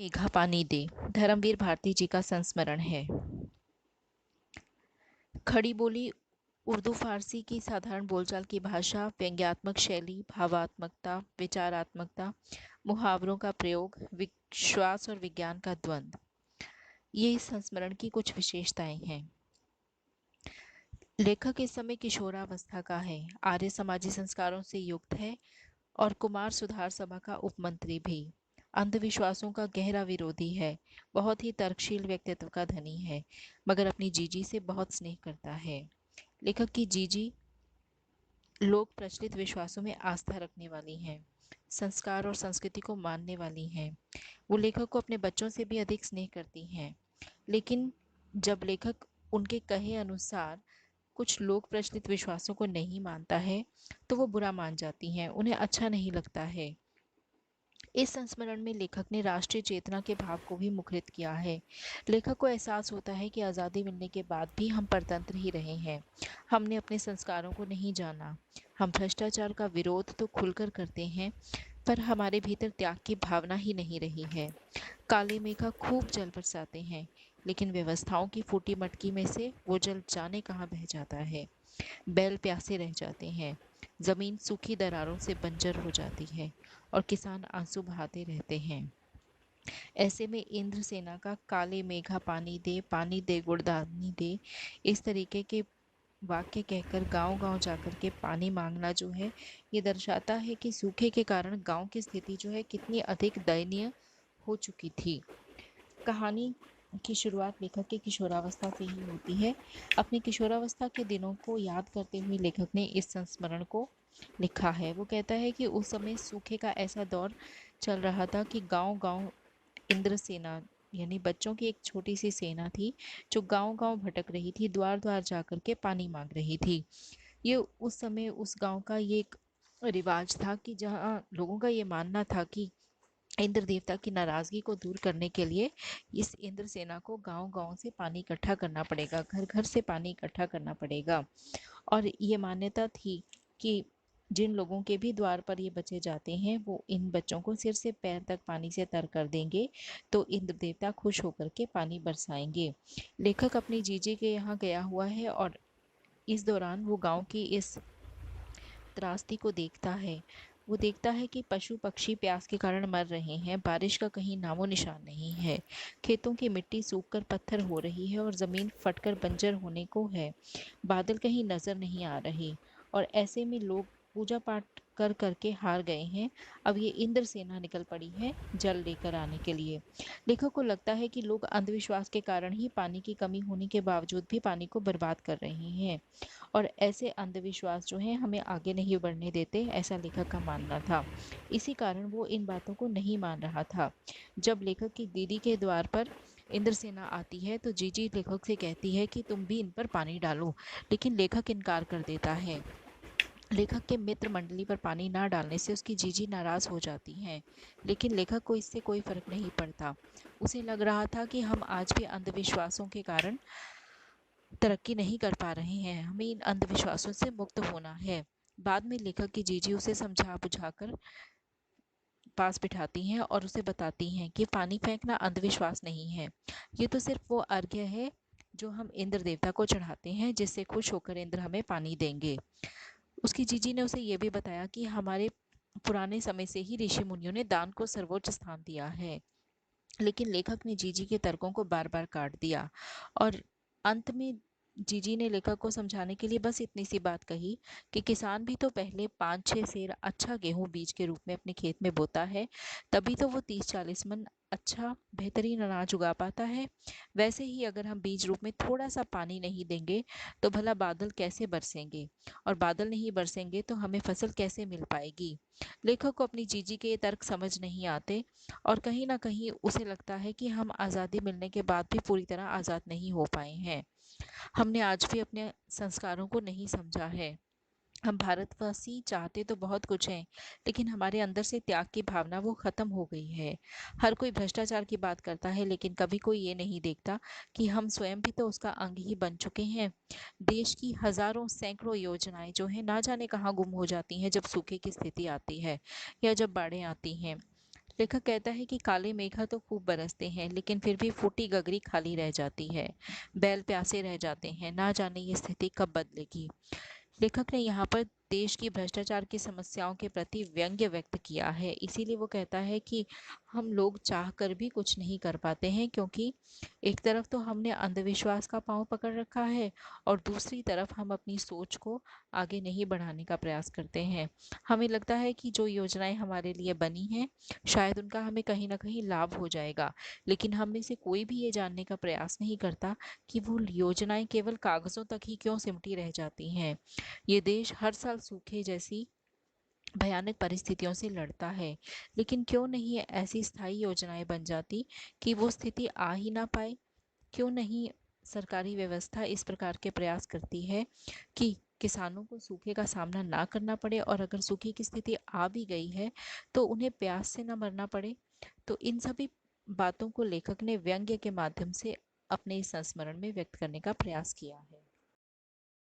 मेघा पानी दे धर्मवीर भारती जी का संस्मरण है। खड़ी बोली उर्दू फारसी की साधारण बोलचाल की भाषा, व्यंग्यात्मक शैली, भावात्मकता, विचारात्मकता, मुहावरों का प्रयोग, विश्वास और विज्ञान का द्वंद्व, ये इस संस्मरण की कुछ विशेषताएं हैं। लेखक इस समय किशोरावस्था का है, आर्य समाजी संस्कारों से युक्त है और कुमार सुधार सभा का उपमंत्री भी। अंधविश्वासों का गहरा विरोधी है, बहुत ही तर्कशील व्यक्तित्व का धनी है, मगर अपनी जीजी से बहुत स्नेह करता है। लेखक की जीजी लोक प्रचलित विश्वासों में आस्था रखने वाली हैं, संस्कार और संस्कृति को मानने वाली हैं। वो लेखक को अपने बच्चों से भी अधिक स्नेह करती हैं, लेकिन जब लेखक उनके कहे अनुसार कुछ लोक प्रचलित विश्वासों को नहीं मानता है तो वो बुरा मान जाती हैं, उन्हें अच्छा नहीं लगता है। इस संस्मरण में लेखक ने राष्ट्रीय चेतना के भाव को भी मुखरित किया है। लेखक को एहसास होता है कि आज़ादी मिलने के बाद भी हम परतंत्र ही रहे हैं, हमने अपने संस्कारों को नहीं जाना। हम भ्रष्टाचार का विरोध तो खुलकर करते हैं, पर हमारे भीतर त्याग की भावना ही नहीं रही है। काले मेघा खूब जल बरसाते हैं, लेकिन व्यवस्थाओं की फूटी मटकी में से वो जल जाने कहाँ बह जाता है। बैल प्यासे रह जाते हैं, जमीन सूखी दरारों से बंजर हो जाती है और किसान आंसू बहाते रहते हैं। ऐसे में इंद्र सेना का काले मेघा पानी दे गुड़दानी दे, इस तरीके के वाक्य कहकर गांव-गांव जाकर के पानी मांगना जो है, ये दर्शाता है कि सूखे के कारण गांव की स्थिति जो है कितनी अधिक दयनीय हो चुकी थी। कहानी की शुरुआत लेखक की किशोरावस्था से ही होती है। अपनी किशोरावस्था के दिनों को याद करते हुए लेखक ने इस संस्मरण को लिखा है। वो कहता है कि उस समय सूखे का ऐसा दौर चल रहा था कि गांव-गांव इंद्र सेना यानी बच्चों की एक छोटी सी सेना थी जो गांव-गांव भटक रही थी, द्वार-द्वार जाकर के पानी मांग रही थी। ये उस समय उस गांव का ये एक रिवाज था कि जहाँ लोगों का ये मानना था कि इंद्र देवता की नाराजगी को दूर करने के लिए इस इंद्र सेना को गांव-गांव से पानी इकट्ठा करना पड़ेगा, घर-घर से पानी इकट्ठा करना पड़ेगा। और ये मान्यता थी कि जिन लोगों के भी द्वार पर ये बच्चे जाते हैं वो इन बच्चों को सिर से पैर तक पानी से तर कर देंगे तो इंद्र देवता खुश होकर के पानी बरसाएंगे। लेखक अपनी जीजी के यहाँ गया हुआ है और इस दौरान वो गांव की इस त्रासदी को देखता है। वो देखता है कि पशु पक्षी प्यास के कारण मर रहे हैं, बारिश का कहीं नामो निशान नहीं है, खेतों की मिट्टी सूखकर पत्थर हो रही है और ज़मीन फटकर बंजर होने को है, बादल कहीं नज़र नहीं आ रहे और ऐसे में लोग पूजा पाठ कर करके हार गए हैं। अब ये इंद्र सेना निकल पड़ी है जल लेकर आने के लिए। लेखक को लगता है कि लोग अंधविश्वास के कारण ही पानी की कमी होने के बावजूद भी पानी को बर्बाद कर रहे हैं और ऐसे अंधविश्वास जो हैं हमें आगे नहीं बढ़ने देते, ऐसा लेखक का मानना था। इसी कारण वो इन बातों को नहीं मान रहा था। जब लेखक की दीदी के द्वार पर इंद्रसेना आती है तो जीजी लेखक से कहती है कि तुम भी इन पर पानी डालो, लेकिन लेखक इनकार कर देता है। लेखक के मित्र मंडली पर पानी ना डालने से उसकी जीजी नाराज हो जाती हैं, लेकिन लेखक को इससे कोई फर्क नहीं पड़ता। उसे लग रहा था कि हम आज भी अंधविश्वासों के कारण तरक्की नहीं कर पा रहे हैं, हमें इन अंधविश्वासों से मुक्त होना है। बाद में लेखक की जीजी उसे समझा बुझाकर पास बिठाती हैं और उसे बताती हैं कि पानी फेंकना अंधविश्वास नहीं है, ये तो सिर्फ वो अर्घ्य है जो हम इंद्र देवता को चढ़ाते हैं, जिससे खुश होकर इंद्र हमें पानी देंगे। उसकी जीजी ने उसे ये भी बताया कि हमारे पुराने समय से ही ऋषि मुनियों ने दान को सर्वोच्च स्थान दिया है, लेकिन लेखक ने जीजी के तर्कों को बार बार काट दिया और अंत में जीजी ने लेखक को समझाने के लिए बस इतनी सी बात कही कि किसान भी तो पहले 5-6 सेर अच्छा गेहूं बीज के रूप में अपने खेत में बोता है, तभी तो वो 30-40 मन अच्छा बेहतरीन अनाज उगा पाता है। वैसे ही अगर हम बीज रूप में थोड़ा सा पानी नहीं देंगे तो भला बादल कैसे बरसेंगे, और बादल नहीं बरसेंगे तो हमें फसल कैसे मिल पाएगी। लेखक को अपनी जीजी के ये तर्क समझ नहीं आते और कहीं न कहीं उसे लगता है कि हम आज़ादी मिलने के बाद भी पूरी तरह आज़ाद नहीं हो पाए हैं। हमने आज भी अपने संस्कारों को नहीं समझा है। हम भारतवासी चाहते तो बहुत कुछ हैं, लेकिन हमारे अंदर से त्याग की भावना वो ख़त्म हो गई है। हर कोई भ्रष्टाचार की बात करता है, लेकिन कभी कोई ये नहीं देखता कि हम स्वयं भी तो उसका अंग ही बन चुके हैं। देश की हज़ारों सैकड़ों योजनाएं जो हैं ना जाने कहाँ गुम हो जाती हैं जब सूखे की स्थिति आती है या जब बाढ़ें आती हैं। लेखक कहता है कि काले मेघा तो खूब बरसते हैं, लेकिन फिर भी फूटी गगरी खाली रह जाती है। बैल प्यासे रह जाते हैं, ना जाने ये स्थिति कब बदलेगी। लेखक ने यहाँ पर देश की भ्रष्टाचार की समस्याओं के प्रति व्यंग्य व्यक्त किया है। इसीलिए वो कहता है कि हम लोग चाह कर भी कुछ नहीं कर पाते हैं, क्योंकि एक तरफ तो हमने अंधविश्वास का पांव पकड़ रखा है और दूसरी तरफ हम अपनी सोच को आगे नहीं बढ़ाने का प्रयास करते हैं। हमें लगता है कि जो योजनाएं हमारे लिए बनी हैं, शायद उनका हमें कहीं ना कहीं लाभ हो जाएगा, लेकिन हम में से कोई भी ये जानने का प्रयास नहीं करता कि वो योजनाएं केवल कागजों तक ही क्यों सिमटी रह जाती हैं। ये देश हर साल सूखे जैसी भयानक परिस्थितियों से लड़ता है, लेकिन क्यों नहीं ऐसी स्थायी योजनाएं बन जाती कि वो स्थिति आ ही ना पाए। क्यों नहीं सरकारी व्यवस्था इस प्रकार के प्रयास करती है कि किसानों को सूखे का सामना ना करना पड़े, और अगर सूखे की स्थिति आ भी गई है तो उन्हें प्यास से ना मरना पड़े। तो इन सभी बातों को लेखक ने व्यंग्य के माध्यम से अपने इस संस्मरण में व्यक्त करने का प्रयास किया है।